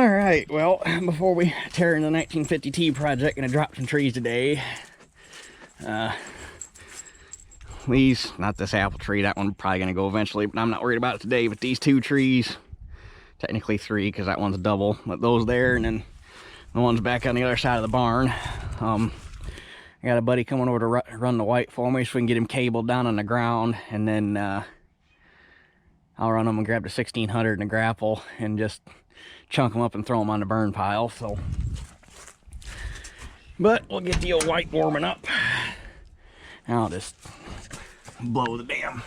All right, well, before we tear in the 1950T project, gonna drop some trees today. These, not this apple tree, that one's probably gonna go eventually, but I'm not worried about it today. But these two trees, technically three, because that one's a double, but those there, and then the ones back on the other side of the barn. I got a buddy coming over to run the white for me, so we can get him cabled down on the ground, and then I'll run them and grab the 1600 and a grapple and just chunk them up and throw them on the burn pile. So, but we'll get the old white warming up. I'll just blow the damn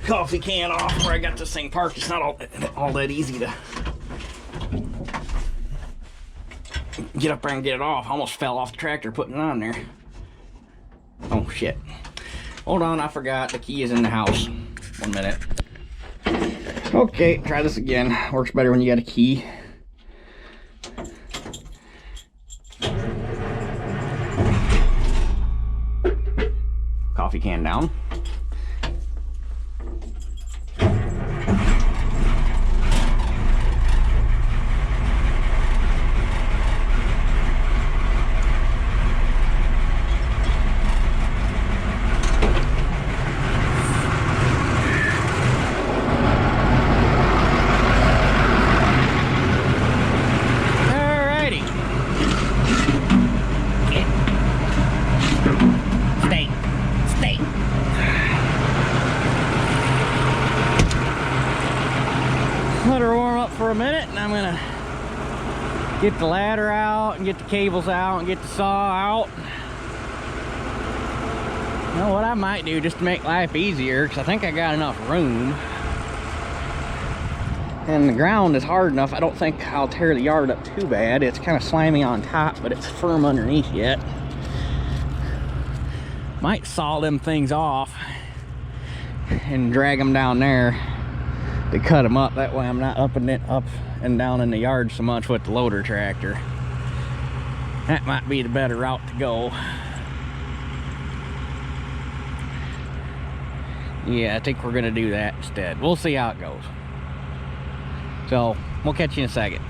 coffee can off where I got this thing parked. It's not all that easy to get up there and get it off. I almost fell off the tractor putting it on there. Oh shit. Hold on, I forgot. The key is in the house. 1 minute. Okay, try this again. Works better when you got a key. Coffee can down. Let her warm up for a minute, and I'm gonna get the ladder out and get the cables out and get the saw out. You know what I might do just to make life easier, because I think I got enough room. And the ground is hard enough, I don't think I'll tear the yard up too bad. It's kind of slimy on top, but it's firm underneath yet. Might saw them things off and drag them down there to cut them up. That way I'm not up and down in the yard so much with the loader tractor. That might be the better route to go. Yeah, I think we're gonna do that instead. We'll see how it goes. So we'll catch you in a second.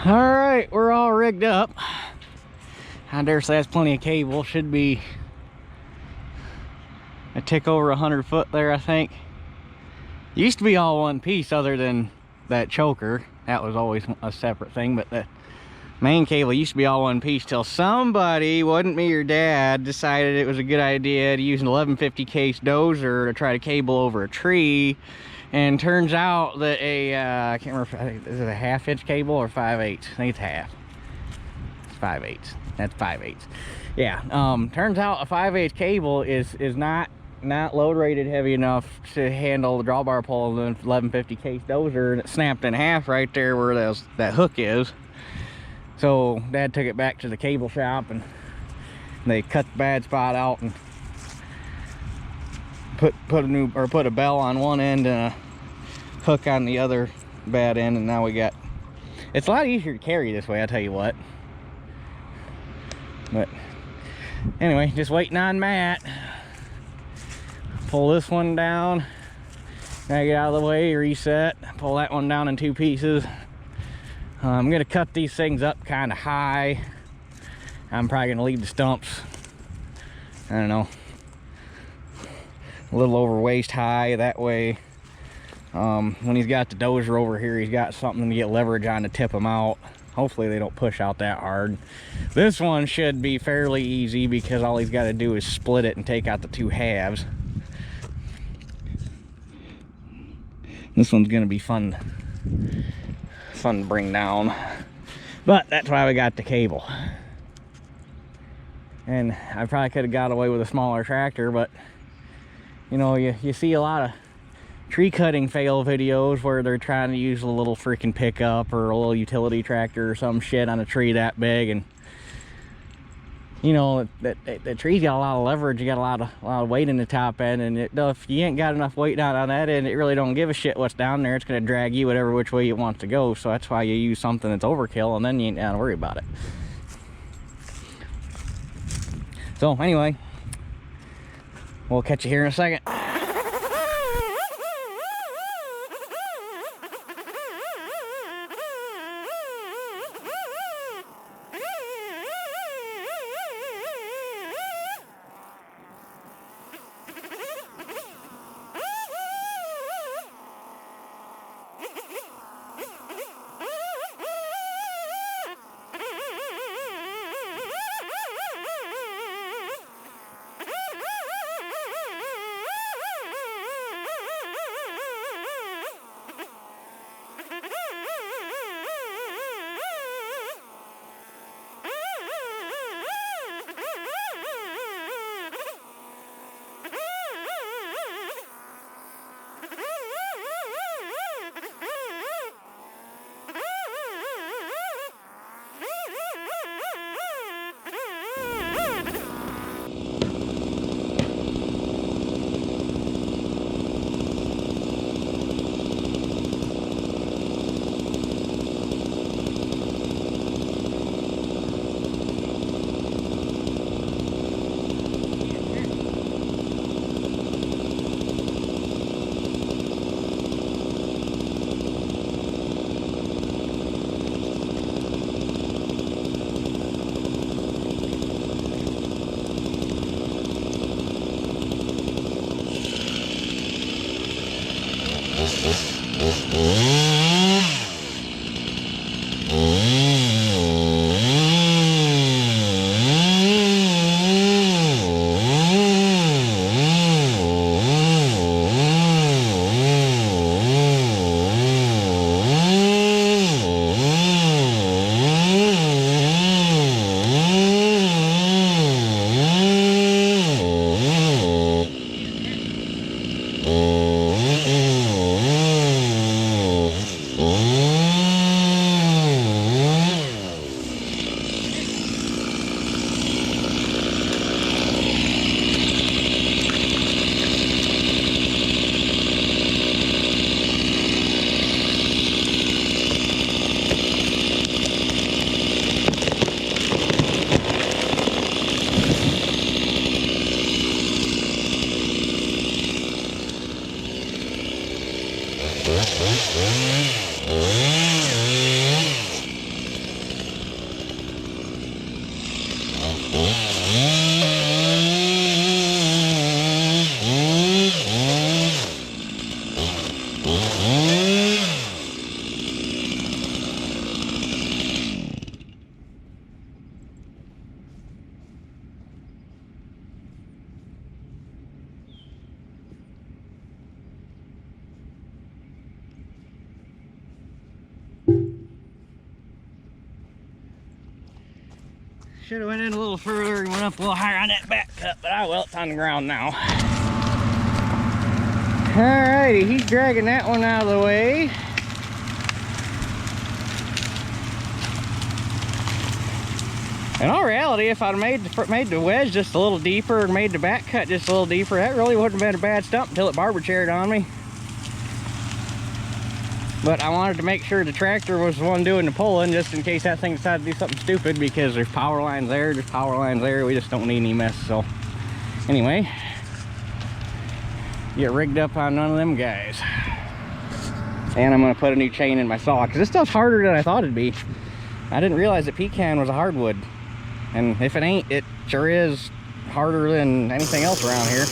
All right, we're all rigged up. I dare say that's plenty of cable. Should be a tick over 100 foot there, I think. Used to be all one piece other than that choker. That was always a separate thing, but the Main cable used to be all one piece till somebody, wasn't me or Dad, decided it was a good idea to use an 1150 case dozer to try to cable over a tree. And turns out that I can't remember, is it a 1/2 inch cable or 5/8? I think it's half. It's 5/8. That's 5/8. Yeah. Turns out a 5/8 cable is not load rated heavy enough to handle the drawbar pull of the 1150 case dozer, and it snapped in half right there where that hook is. So Dad took it back to the cable shop and they cut the bad spot out and put a bell on one end and a hook on the other bad end, and now we got, it's a lot easier to carry this way, I'll tell you what. But anyway, just waiting on Matt. Pull this one down, now get out of the way, reset, pull that one down in 2 pieces. I'm gonna cut these things up kind of high. I'm probably gonna leave the stumps, I don't know, a little over waist high. That way, when he's got the dozer over here, he's got something to get leverage on to tip them out. Hopefully they don't push out that hard. This one should be fairly easy because all he's got to do is split it and take out the 2 halves. This one's gonna be fun to bring down, but that's why we got the cable. And I probably could have got away with a smaller tractor, but you know, you see a lot of tree cutting fail videos where they're trying to use a little freaking pickup or a little utility tractor or some shit on a tree that big, and you know, the tree's got a lot of leverage, you got a lot of weight in the top end, and if you ain't got enough weight down on that end, it really don't give a shit what's down there. It's going to drag you whatever which way it wants to go. So that's why you use something that's overkill, and then you ain't got to worry about it. So anyway, we'll catch you here in a second. Should have went in a little further and went up a little higher on that back cut, but I will, it's on the ground now. Alrighty, he's dragging that one out of the way. In all reality, if I'd made the wedge just a little deeper and made the back cut just a little deeper, that really wouldn't have been a bad stump until it barber chaired on me. But I wanted to make sure the tractor was the one doing the pulling, just in case that thing decided to do something stupid, because there's power lines there, there's power lines there. We just don't need any mess. So anyway, get rigged up on none of them guys. And I'm going to put a new chain in my saw, because this stuff's harder than I thought it'd be. I didn't realize that pecan was a hardwood. And if it ain't, it sure is harder than anything else around here.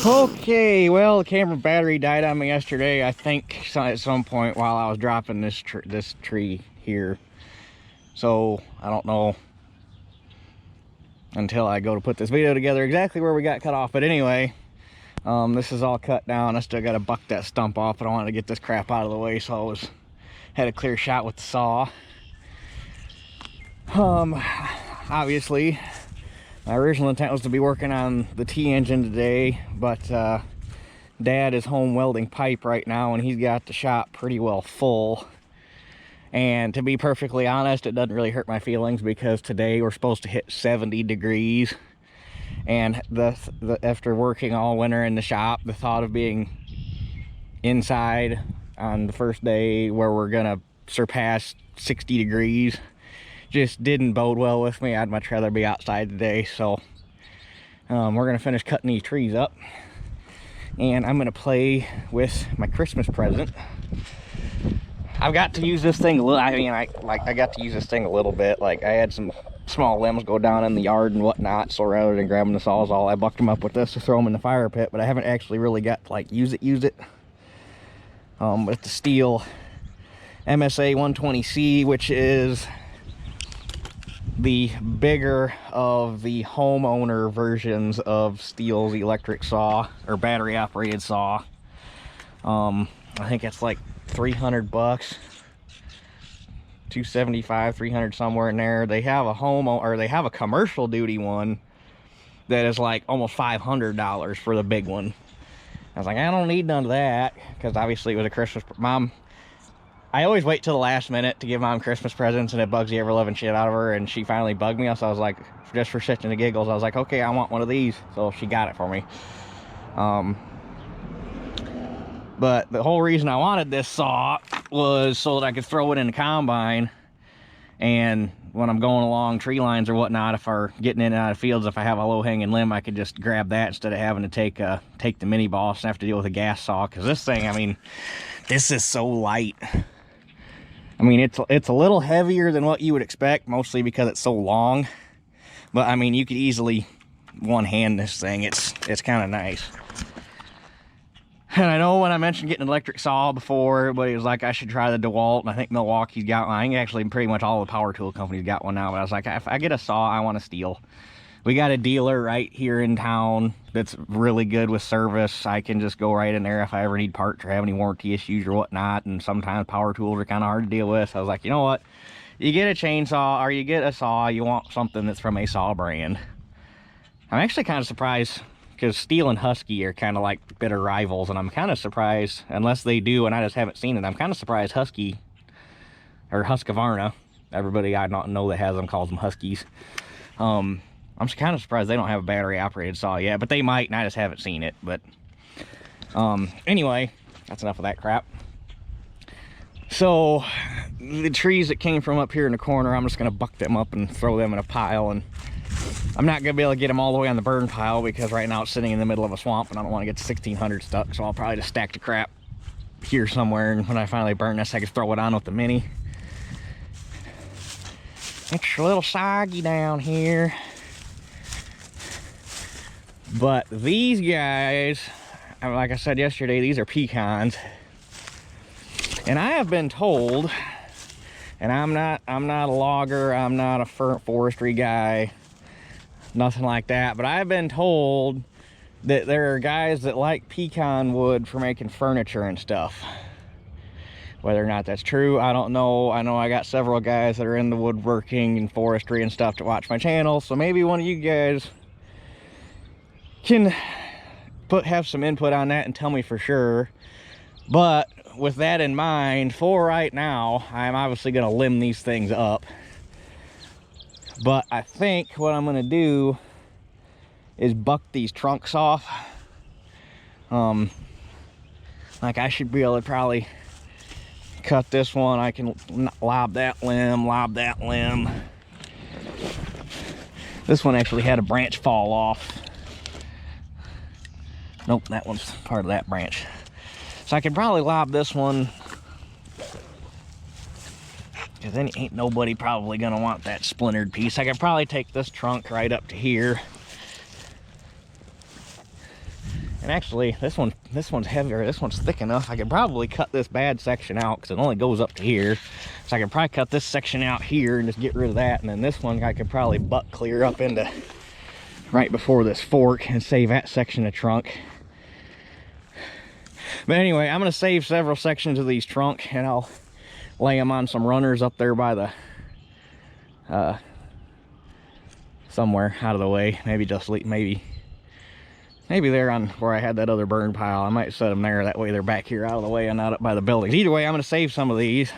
Okay, well, the camera battery died on me yesterday, I think, at some point while I was dropping this tree here. So I don't know until I go to put this video together exactly where we got cut off. But anyway, this is all cut down. I still got to buck that stump off, but I wanted to get this crap out of the way, so I had a clear shot with the saw. Obviously, my original intent was to be working on the T-engine today, but Dad is home welding pipe right now, and he's got the shop pretty well full. And to be perfectly honest, it doesn't really hurt my feelings, because today we're supposed to hit 70 degrees. And after working all winter in the shop, the thought of being inside on the first day where we're gonna surpass 60 degrees just didn't bode well with me. I'd much rather be outside today. So we're gonna finish cutting these trees up, and I'm gonna play with my Christmas present. I've got to use this thing a little. I mean, I got to use this thing a little bit. Like, I had some small limbs go down in the yard and whatnot, so rather than grabbing the Sawzall, I bucked them up with this to throw them in the fire pit. But I haven't actually really got to like use it. With the Stihl MSA 120C, which is the bigger of the homeowner versions of Stihl's electric saw or battery operated saw. I think it's like 300 bucks, 275, 300, somewhere in there. They have they have a commercial duty one that is like almost $500 for the big one. I was like, I don't need none of that, because obviously it was a Christmas. Mom, I always wait till the last minute to give Mom Christmas presents, and it bugs the ever-loving shit out of her, and she finally bugged me. So I was like, just for shits and the giggles, I was like, okay, I want one of these. So she got it for me. But the whole reason I wanted this saw was so that I could throw it in the combine, and when I'm going along tree lines or whatnot, if I'm getting in and out of fields, if I have a low-hanging limb, I could just grab that instead of having to take the mini boss and have to deal with a gas saw. Because this thing, I mean, this is so light. I mean, it's a little heavier than what you would expect, mostly because it's so long. But I mean, you could easily one-hand this thing. It's kind of nice. And I know when I mentioned getting an electric saw before, everybody was like, I should try the DeWalt, and I think Milwaukee's got one. I think actually pretty much all the power tool companies got one now, but I was like, if I get a saw, I want a Stihl. We got a dealer right here in town that's really good with service. I can just go right in there if I ever need parts or have any warranty issues or whatnot, and sometimes power tools are kind of hard to deal with. So I was like, you know what? You get a chainsaw or you get a saw, you want something that's from a saw brand. I'm actually kind of surprised because Stihl and Husky are kind of like bitter rivals, and I'm kind of surprised, unless they do and I just haven't seen it, I'm kind of surprised Husky, or Husqvarna, everybody I don't know that has them calls them Huskies. I'm just kind of surprised they don't have a battery operated saw yet, but they might, and I just haven't seen it. But anyway, that's enough of that crap. So the trees that came from up here in the corner, I'm just going to buck them up and throw them in a pile, and I'm not going to be able to get them all the way on the burn pile because right now it's sitting in the middle of a swamp and I don't want to get 1600 stuck. So I'll probably just stack the crap here somewhere, and when I finally burn this, I can throw it on with the Mini. It's a little soggy down here. But these guys, like I said yesterday, these are pecans. And I have been told, and I'm not a logger, I'm not a forestry guy, nothing like that, but I've been told that there are guys that like pecan wood for making furniture and stuff. Whether or not that's true, I don't know. I know I got several guys that are into woodworking and forestry and stuff to watch my channel, so maybe one of you guys can have some input on that and tell me for sure. But with that in mind, for right now, I'm obviously going to limb these things up. But I think what I'm going to do is buck these trunks off. Like I should be able to probably cut this one. I can lob that limb. This one actually had a branch fall off. Nope, that one's part of that branch. So I can probably lob this one, because then ain't nobody probably gonna want that splintered piece. I could probably take this trunk right up to here. And actually, this one's heavier. This one's thick enough. I could probably cut this bad section out because it only goes up to here. So I could probably cut this section out here and just get rid of that. And then this one I could probably butt clear up into right before this fork and save that section of trunk. But anyway, I'm going to save several sections of these trunk, and I'll lay them on some runners up there by the somewhere out of the way. Maybe just maybe they're on where I had that other burn pile. I might set them there, that way they're back here out of the way and not up by the buildings. Either way, I'm going to save some of these,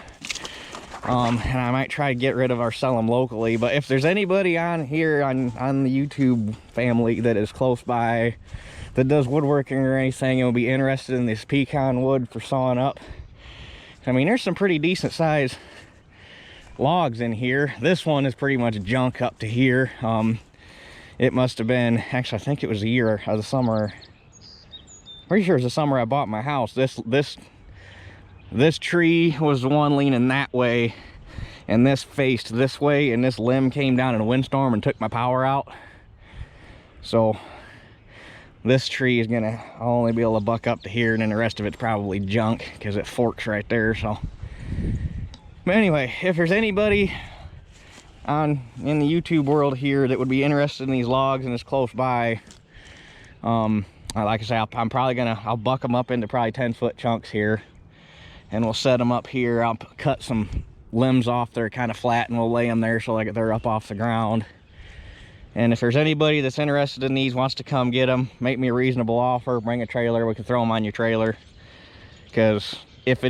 and I might try to get rid of or sell them locally. But if there's anybody on here on the YouTube family that is close by that does woodworking or anything and will be interested in this pecan wood for sawing up, I mean, there's some pretty decent size logs in here. This one is pretty much junk up to here. It must have been, actually I think it was a year of the summer, pretty sure it was the summer I bought my house. This tree was the one leaning that way, and this faced this way, and this limb came down in a windstorm and took my power out. So this tree is gonna only be able to buck up to here, and then the rest of it's probably junk because it forks right there. So, but anyway, if there's anybody in the YouTube world here that would be interested in these logs and is close by, like I say, I'm probably I'll buck them up into probably 10-foot chunks here, and we'll set them up here. I'll cut some limbs off that are kind of flat, and we'll lay them there so like they're up off the ground. And if there's anybody that's interested in these, wants to come get them, make me a reasonable offer, bring a trailer, we can throw them on your trailer. Because if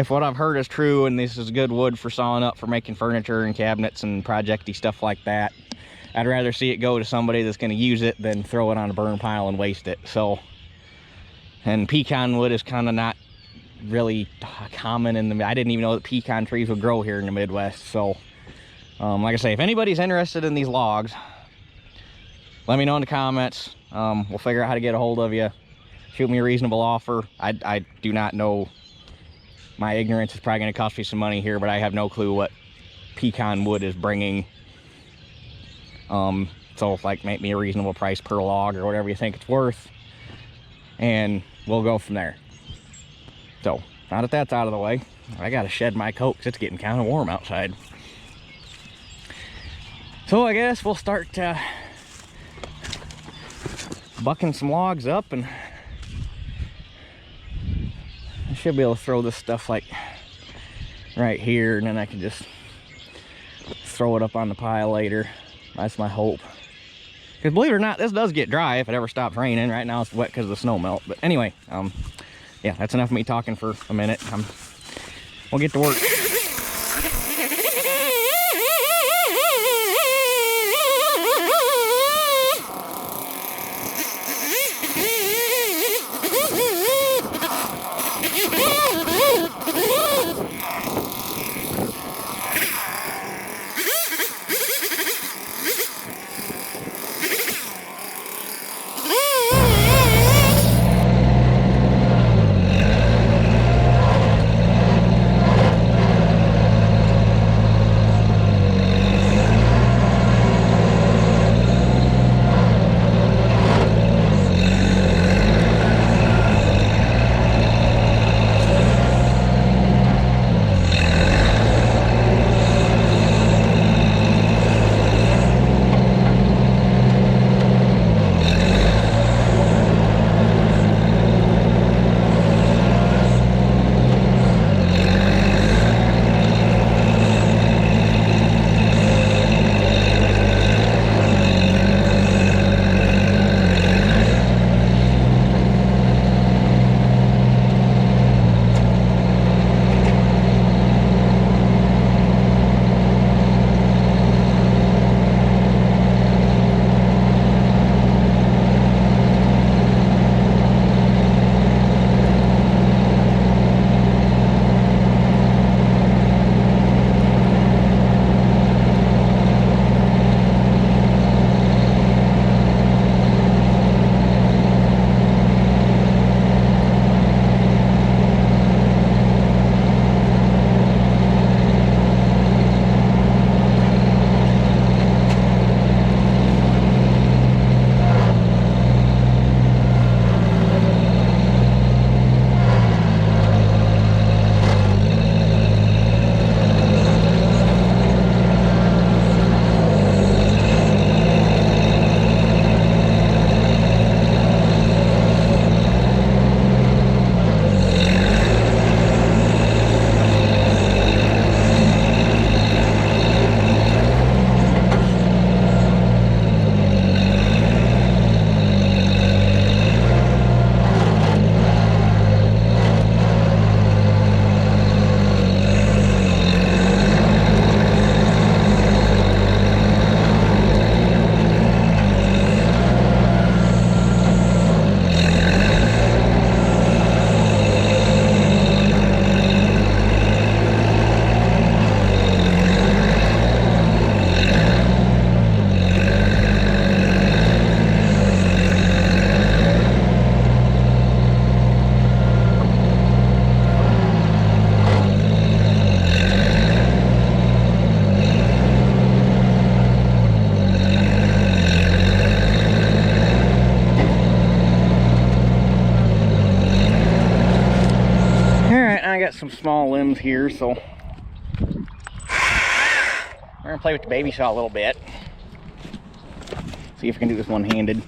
what I've heard is true, and this is good wood for sawing up for making furniture and cabinets and projecty stuff like that, I'd rather see it go to somebody that's going to use it than throw it on a burn pile and waste it. So, and pecan wood is kind of not really common I didn't even know that pecan trees would grow here in the Midwest. So like I say, if anybody's interested in these logs, let me know in the comments. We'll figure out how to get a hold of you. Shoot me a reasonable offer. I do not know. My ignorance is probably going to cost me some money here, but I have no clue what pecan wood is bringing. So like, make me a reasonable price per log or whatever you think it's worth. and we'll go from there. So now that that's out of the way, I gotta shed my coat because it's getting kind of warm outside. So I guess we'll start bucking some logs up, and I should be able to throw this stuff like right here, and then I can just throw it up on the pile later. That's my hope. Because believe it or not, this does get dry if it ever stops raining. Right now it's wet because of the snow melt. But anyway, yeah, that's enough of me talking for a minute. We'll get to work. Some small limbs here, so we're gonna play with the baby saw a little bit, see if we can do this one-handed.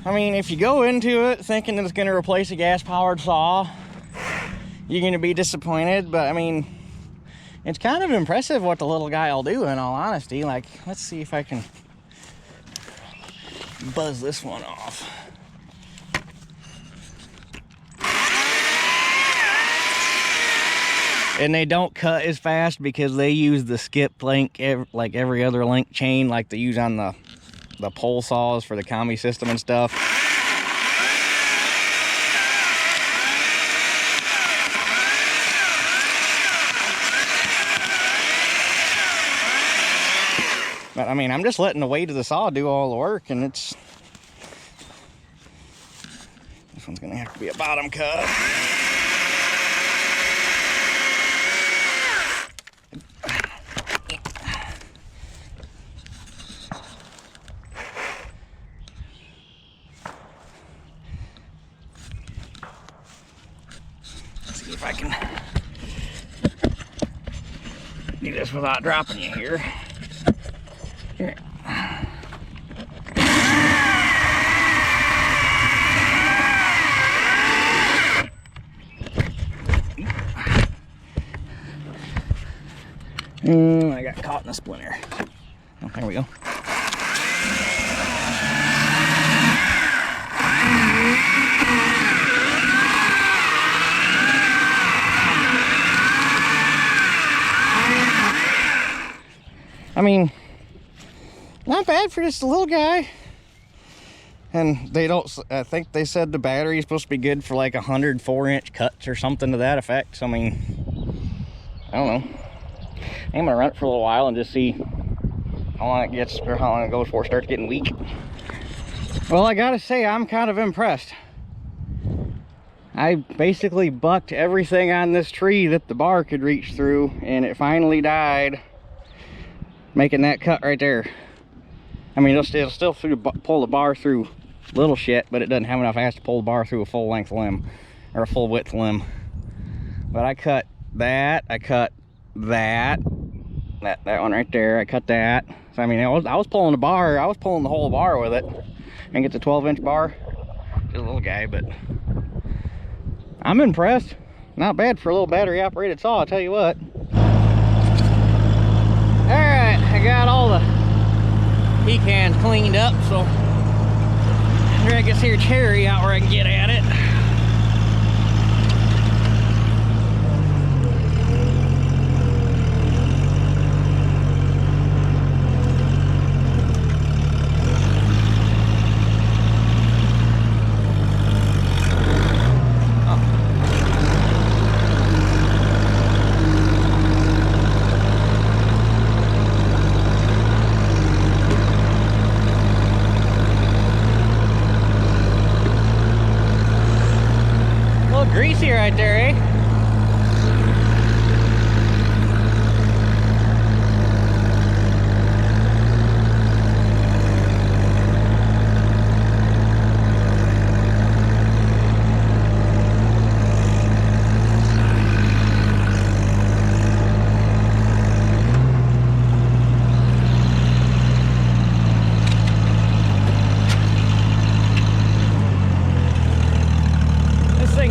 I mean, if you go into it thinking that it's going to replace a gas-powered saw, you're going to be disappointed. But I mean, It's kind of impressive what the little guy will do, in all honesty. Like, let's see if I can buzz this one off. And they don't cut as fast because they use the skip link like every other link chain like they use on the pole saws for the combi system and stuff. But I mean, I'm just letting the weight of the saw do all the work, and this one's gonna have to be a bottom cut. If I can do this without dropping you here. Here. I got caught in a splinter. Oh, there we go. I mean, not bad for just a little guy. And they don't, I think they said the battery is supposed to be good for like 104-inch cuts or something to that effect. So, I mean, I don't know. I'm gonna run it for a little while and just see how long it gets or how long it goes before it starts getting weak. Well, I gotta say, I'm kind of impressed. I basically bucked everything on this tree that the bar could reach through, and it finally died, making that cut right there. I mean, it'll still pull the bar through little shit, but it doesn't have enough ass to pull the bar through a full length limb or a full width limb. But I cut that, I cut that one right there, I cut that. So I mean, I was pulling the bar, I was pulling the whole bar with it, and get the 12-inch bar. Just a little guy, but I'm impressed. Not bad for a little battery operated saw, I'll tell you what. Alright, I got all the pecans cleaned up, so drag this here cherry out where I can get at it. Greasy right there, eh?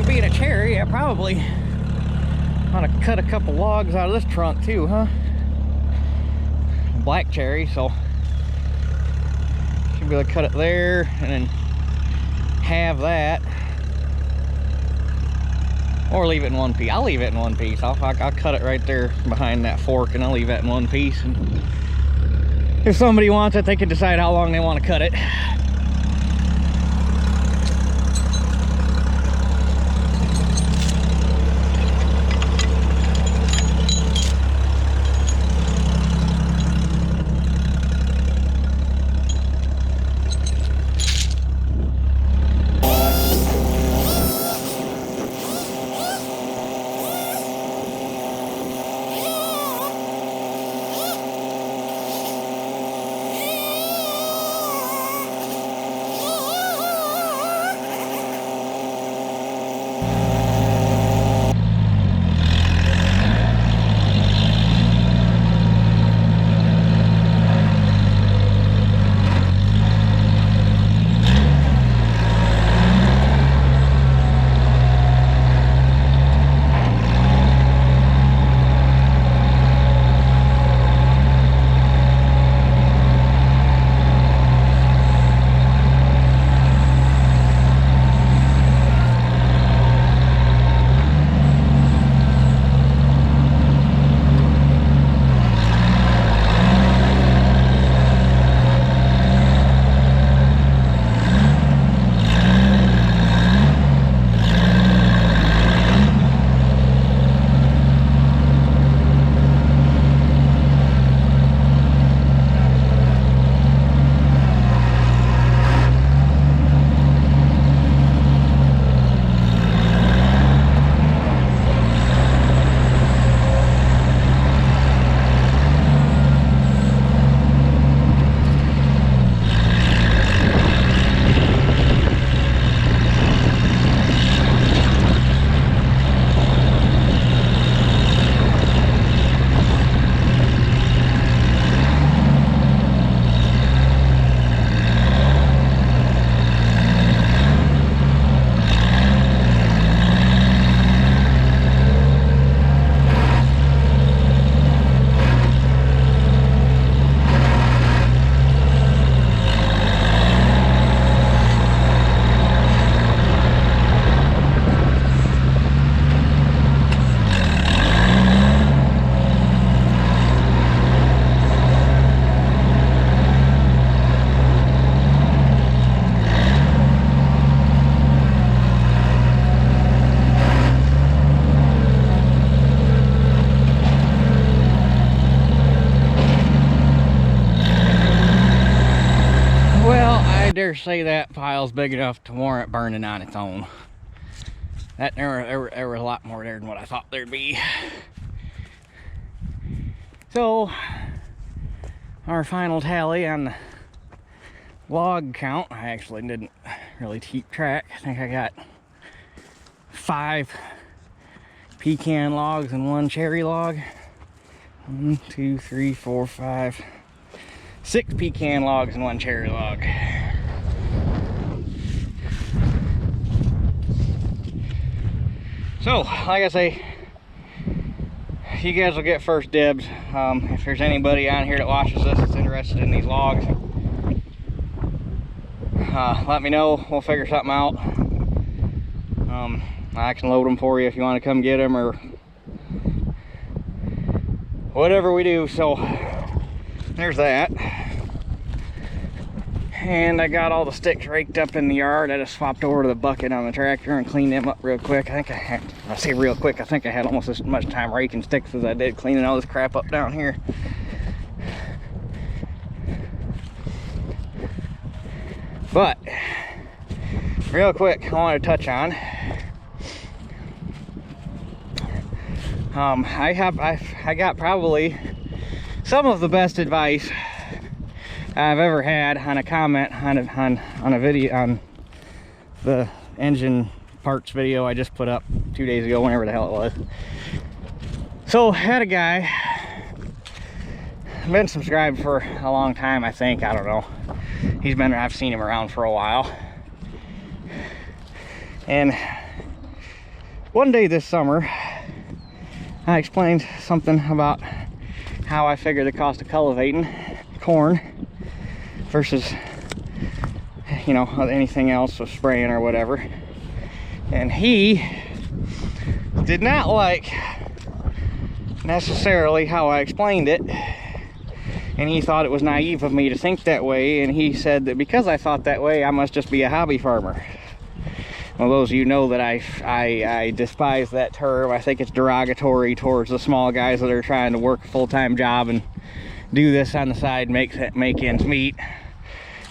Being a cherry, I probably want to cut a couple logs out of this trunk too, huh? Black cherry, so should be able to cut it there and then have that, or leave it in one piece. I'll leave it in one piece. I'll cut it right there behind that fork, and I'll leave that in one piece. And if somebody wants it, they can decide how long they want to cut it. I dare say that pile's big enough to warrant burning on its own. There were a lot more there than what I thought there'd be. So, our final tally on the log count, I actually didn't really keep track. I think I got 5 pecan logs and 1 cherry log. 1, 2, 3, 4, 5, 6 pecan logs and 1 cherry log. So, like I say, you guys will get first dibs. If there's anybody on here that watches this that's interested in these logs, let me know. We'll figure something out. I can load them for you if you want to come get them, or whatever we do. So there's that. And I got all the sticks raked up in the yard. I just swapped over to the bucket on the tractor and cleaned them up real quick. I say real quick, I think I had almost as much time raking sticks as I did cleaning all this crap up down here. But real quick, I want to touch on I got probably some of the best advice I've ever had on a comment on a video, on the engine parts video I just put up 2 days ago, whenever the hell it was. So had a guy, been subscribed for a long time, I think, I don't know. I've seen him around for a while. And one day this summer, I explained something about how I figure the cost of cultivating corn versus, you know, anything else with spraying or whatever. And he did not like necessarily how I explained it. And he thought it was naive of me to think that way. And he said that because I thought that way, I must just be a hobby farmer. Well, those of you know that I despise that term. I think it's derogatory towards the small guys that are trying to work a full-time job and do this on the side, make ends meet.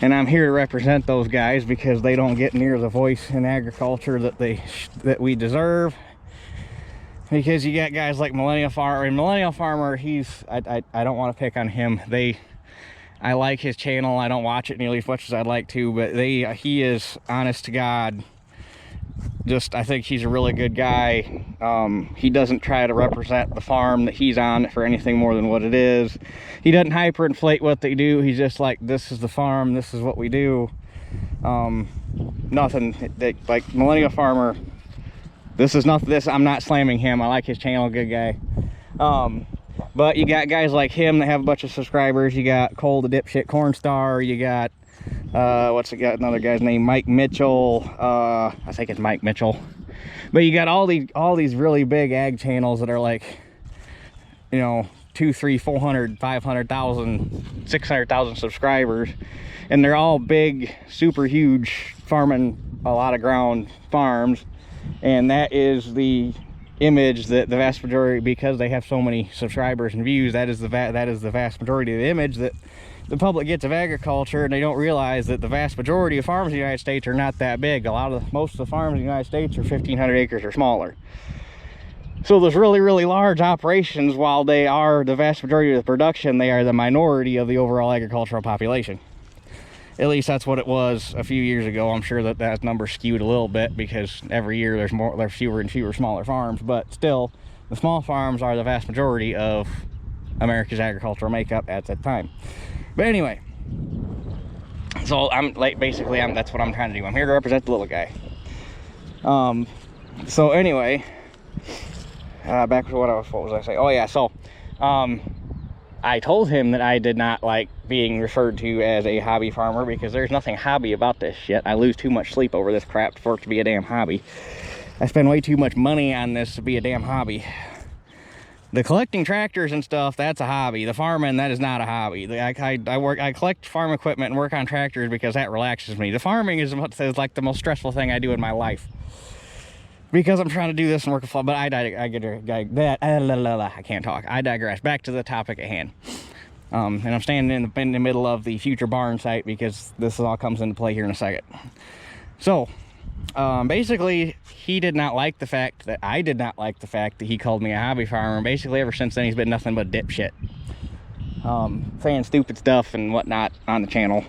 And I'm here to represent those guys because they don't get near the voice in agriculture that we deserve. Because you got guys like Millennial Farmer, and Millennial Farmer, I don't want to pick on him. I like his channel. I don't watch it nearly as much as I'd like to, but he is, honest to God, I think he's a really good guy. He doesn't try to represent the farm that he's on for anything more than what it is. He doesn't hyperinflate what they do. He's just like, this is the farm, this is what we do. Nothing like Millennial Farmer. I'm not slamming him. I like his channel, good guy. But you got guys like him that have a bunch of subscribers. You got Cole the Dipshit Cornstar. You got another guy's name, Mike Mitchell. I think it's Mike Mitchell. But you got all these really big ag channels that are like, you know, 200, 300, 400, 500,000, 600,000 subscribers, and they're all big, super huge, farming a lot of ground farms. And that is the image that the vast majority, because they have so many subscribers and views, that is the vast majority of the image that the public gets of agriculture. And they don't realize that the vast majority of farms in the United States are not that big. Most of the farms in the United States are 1,500 acres or smaller. So those really, really large operations, while they are the vast majority of the production, they are the minority of the overall agricultural population. At least that's what it was a few years ago. I'm sure that number skewed a little bit because every year there's fewer and fewer smaller farms, but still, the small farms are the vast majority of America's agricultural makeup at that time. But anyway, so that's what I'm trying to do. I'm here to represent the little guy. So anyway, back to what was I saying? Oh yeah, so I told him that I did not like being referred to as a hobby farmer because there's nothing hobby about this shit. I lose too much sleep over this crap for it to be a damn hobby. I spend way too much money on this to be a damn hobby. The collecting tractors and stuff, that's a hobby. The farming, that is not a hobby. I collect farm equipment and work on tractors because that relaxes me. The farming is like the most stressful thing I do in my life. Because I'm trying to do this and work a full, but I can't talk. I digress. Back to the topic at hand. And I'm standing in the middle of the future barn site because this all comes into play here in a second. So basically, he did not like the fact that I did not like the fact that he called me a hobby farmer. And basically, ever since then, he's been nothing but a dipshit, saying stupid stuff and whatnot on the channel.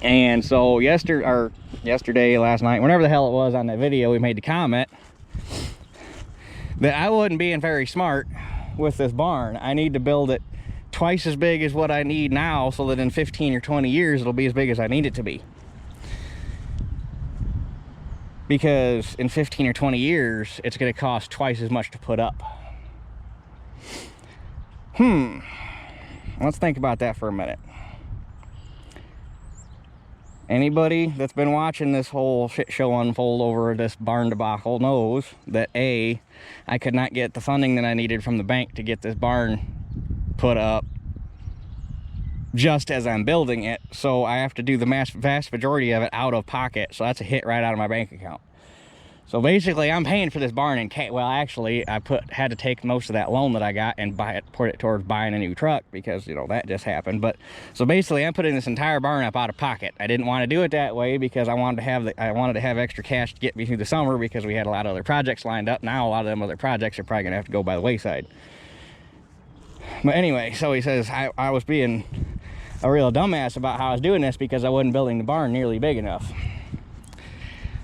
And so yesterday, last night, whenever the hell it was on that video, we made the comment that I wasn't being very smart with this barn. I need to build it twice as big as what I need now, so that in 15 or 20 years it'll be as big as I need it to be. Because in 15 or 20 years it's going to cost twice as much to put up. Let's think about that for a minute. Anybody that's been watching this whole shit show unfold over this barn debacle knows that I could not get the funding that I needed from the bank to get this barn put up just as I'm building it, so I have to do the vast majority of it out of pocket. So that's a hit right out of my bank account. So basically, I'm paying for this barn in cash. Well, actually, I had to take most of that loan that I got and put it towards buying a new truck because, you know, that just happened. But so basically, I'm putting this entire barn up out of pocket. I didn't want to do it that way because I wanted to have extra cash to get me through the summer because we had a lot of other projects lined up. Now a lot of them other projects are probably gonna have to go by the wayside. But anyway, so he says I was being a real dumbass about how I was doing this because I wasn't building the barn nearly big enough.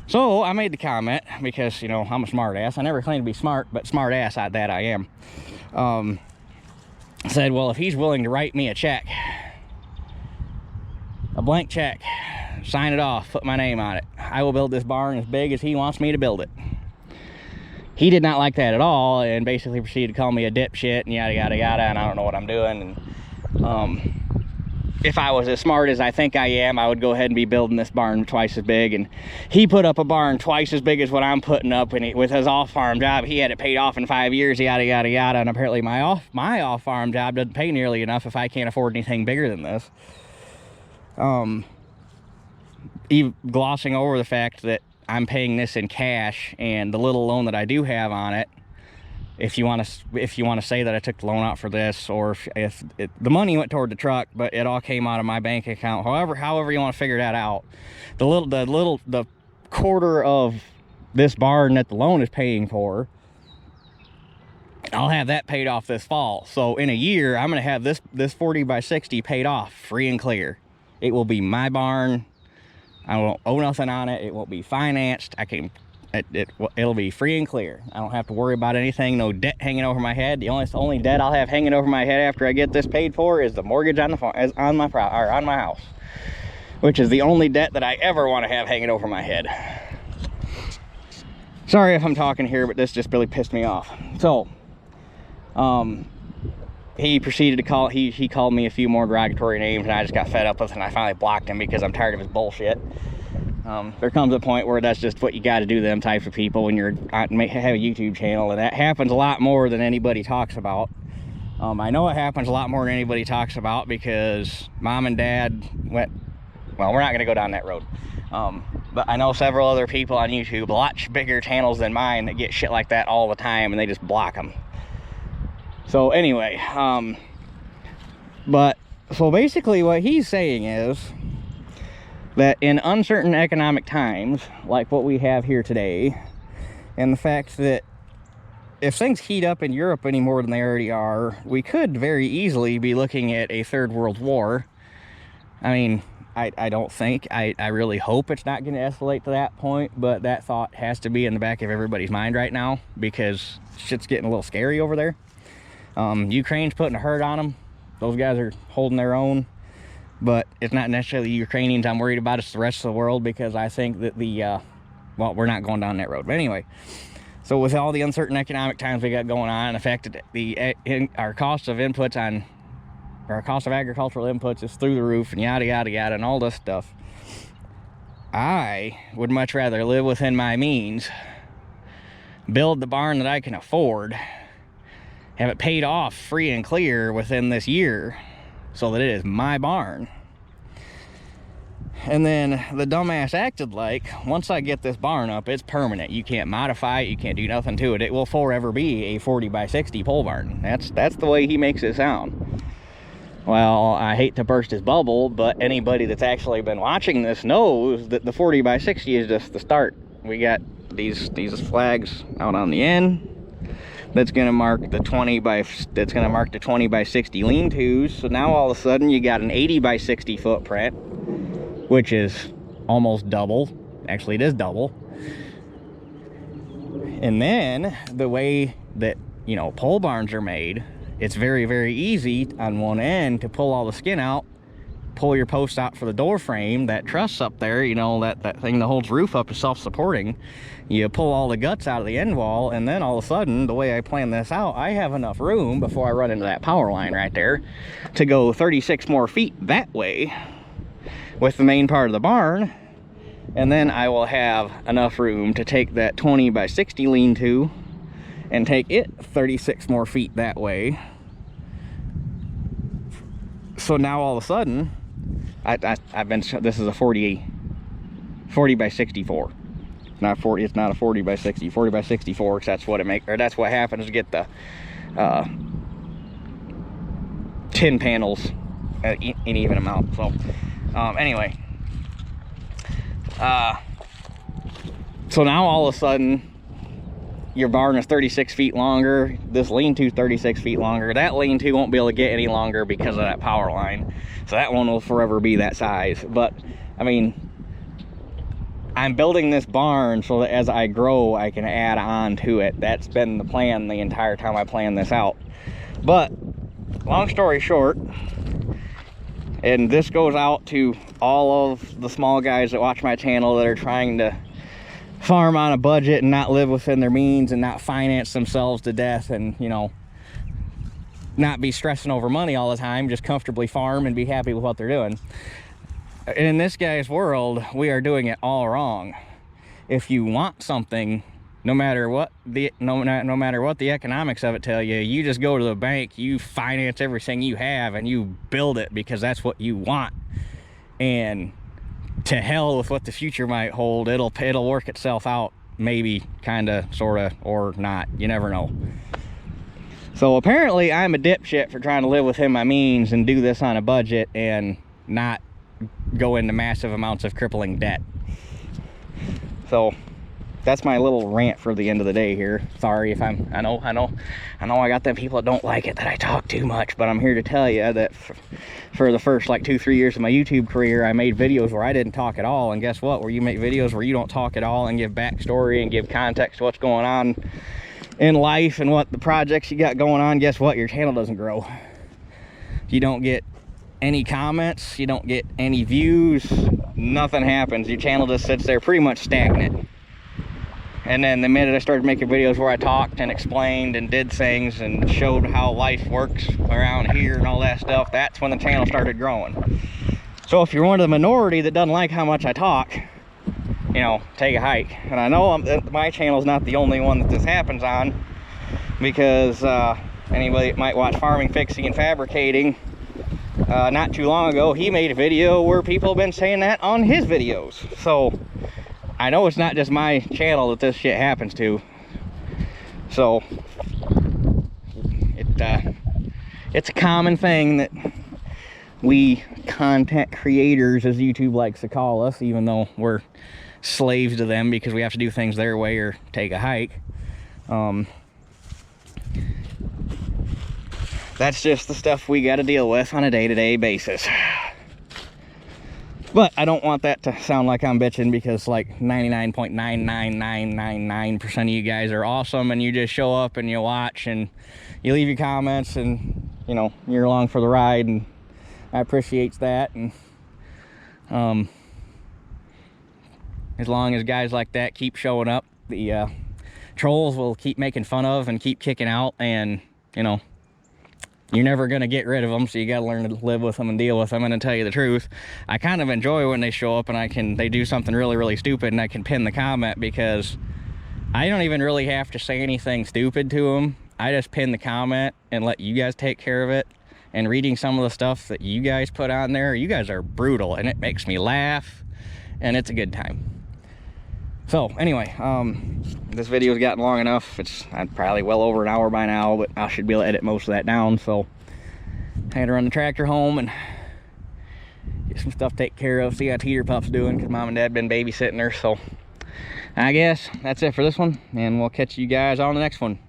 So I made the comment because, you know, I'm a smart ass. I never claimed to be smart, but smart ass that I am. Said, well, if he's willing to write me a check, a blank check, sign it off, put my name on it, I will build this barn as big as he wants me to build it. He did not like that at all and basically proceeded to call me a dipshit and yada yada yada, and I don't know what I'm doing. And if I was as smart as I think I am, I would go ahead and be building this barn twice as big. And he put up a barn twice as big as what I'm putting up, and with his off-farm job, he had it paid off in 5 years, yada yada yada. And apparently my off-farm job doesn't pay nearly enough if I can't afford anything bigger than this. Even glossing over the fact that I'm paying this in cash, and the little loan that I do have on it, if you want to say that I took the loan out for this, or if the money went toward the truck, but it all came out of my bank account. However you want to figure that out, the quarter of this barn that the loan is paying for, I'll have that paid off this fall. So in a year, I'm going to have this 40 by 60 paid off free and clear. It will be my barn. I won't owe nothing on it. It won't be financed. It'll be free and clear. I don't have to worry about anything. No debt hanging over my head. The only debt I'll have hanging over my head after I get this paid for is the mortgage on my house, which is the only debt that I ever want to have hanging over my head. Sorry if I'm talking here, but this just really pissed me off. So, he proceeded to call. He called me a few more derogatory names, and I just got fed up with it, and I finally blocked him because I'm tired of his bullshit. There comes a point where that's just what you got to do to them types of people when you have a YouTube channel, and that happens a lot more than anybody talks about. I know it happens a lot more than anybody talks about because mom and dad went, well, we're not going to go down that road. But I know several other people on YouTube, a lot bigger channels than mine, that get shit like that all the time, and they just block them. So anyway, so basically what he's saying is that in uncertain economic times, like what we have here today, and the fact that if things heat up in Europe any more than they already are, we could very easily be looking at a third world war. I mean, I don't think, I really hope it's not going to escalate to that point, but that thought has to be in the back of everybody's mind right now because shit's getting a little scary over there. Ukraine's putting a hurt on them. Those guys are holding their own. But it's not necessarily the Ukrainians I'm worried about, it's the rest of the world, because I think that well, we're not going down that road. But anyway, so with all the uncertain economic times we got going on, the fact that our cost of inputs our cost of agricultural inputs is through the roof, and yada, yada, yada, and all this stuff, I would much rather live within my means, build the barn that I can afford, have it paid off free and clear within this year, so that it is my barn. And then the dumbass acted like, once I get this barn up, it's permanent. You can't modify it, you can't do nothing to it. It will forever be a 40 by 60 pole barn. That's the way he makes it sound. Well, I hate to burst his bubble, but anybody that's actually been watching this knows that the 40 by 60 is just the start. We got these flags out on the end. That's gonna mark the 20 by 60 lean-tos. So now all of a sudden you got an 80 by 60 footprint, which is almost double. Actually, it is double. And then the way that, you know, pole barns are made, it's very, very easy on one end to pull all the skin out, pull your post out for the door frame. That truss up there, you know, that thing that holds roof up is self-supporting. You pull all the guts out of the end wall, and then all of a sudden, the way I plan this out, I have enough room before I run into that power line right there to go 36 more feet that way with the main part of the barn. And then I will have enough room to take that 20 by 60 lean-to and take it 36 more feet that way. So now all of a sudden, this is a 40 by 64. Not 40, it's not a 40 by 60, 40 by 64, because that's what it makes, or that's what happens to get the 10 panels in even amount. So anyway, so now all of a sudden your barn is 36 feet longer, this lean-to 36 feet longer. That lean-to won't be able to get any longer because of that power line, so that one will forever be that size. But I mean, I'm building this barn so that as I grow I can add on to it. That's been the plan the entire time I planned this out. But long story short, and this goes out to all of the small guys that watch my channel that are trying to farm on a budget and not live within their means and not finance themselves to death, and, you know, not be stressing over money all the time, just comfortably farm and be happy with what they're doing. And in this guy's world, we are doing it all wrong. If you want something, no matter what the economics of it tell you, you just go to the bank, you finance everything you have, and you build it because that's what you want. And to hell with what the future might hold. It'll work itself out, maybe, kind of, sort of, or not. You never know. So apparently I'm a dipshit for trying to live within my means and do this on a budget and not go into massive amounts of crippling debt. So that's my little rant for the end of the day here. Sorry if I know I got them people that don't like it, that I talk too much, but I'm here to tell you that for the first like 2-3 years of my YouTube career, I made videos where I didn't talk at all. And guess what? Where you make videos where you don't talk at all and give backstory and give context to what's going on in life and what the projects you got going on, guess what? Your channel doesn't grow. You don't get any comments, you don't get any views, nothing happens. Your channel just sits there pretty much stagnant. And then the minute I started making videos where I talked and explained and did things and showed how life works around here and all that stuff, that's when the channel started growing. So if you're one of the minority that doesn't like how much I talk, you know, take a hike. And I know my channel is not the only one that this happens on, because anybody that might watch Farming, Fixing, and Fabricating, not too long ago, he made a video where people have been saying that on his videos. So I know it's not just my channel that this shit happens to. So it's a common thing that we content creators, as YouTube likes to call us, even though we're slaves to them because we have to do things their way or take a hike. That's just the stuff we got to deal with on a day-to-day basis. But I don't want that to sound like I'm bitching, because like 99.99999% of you guys are awesome, and you just show up and you watch and you leave your comments, and, you know, you're along for the ride, and I appreciate that. And as long as guys like that keep showing up, the trolls will keep making fun of and keep kicking out, and, you know, you're never going to get rid of them, so you got to learn to live with them and deal with them. And to tell you the truth, I kind of enjoy when they show up and they do something really, really stupid, and I can pin the comment, because I don't even really have to say anything stupid to them. I just pin the comment and let you guys take care of it. And reading some of the stuff that you guys put on there, you guys are brutal, and it makes me laugh, and it's a good time. So anyway, this video's gotten long enough. It's probably well over an hour by now, but I should be able to edit most of that down. So I had to run the tractor home and get some stuff taken care of, see how Teeter Pup's doing, because Mom and Dad been babysitting her. So I guess that's it for this one, and we'll catch you guys on the next one.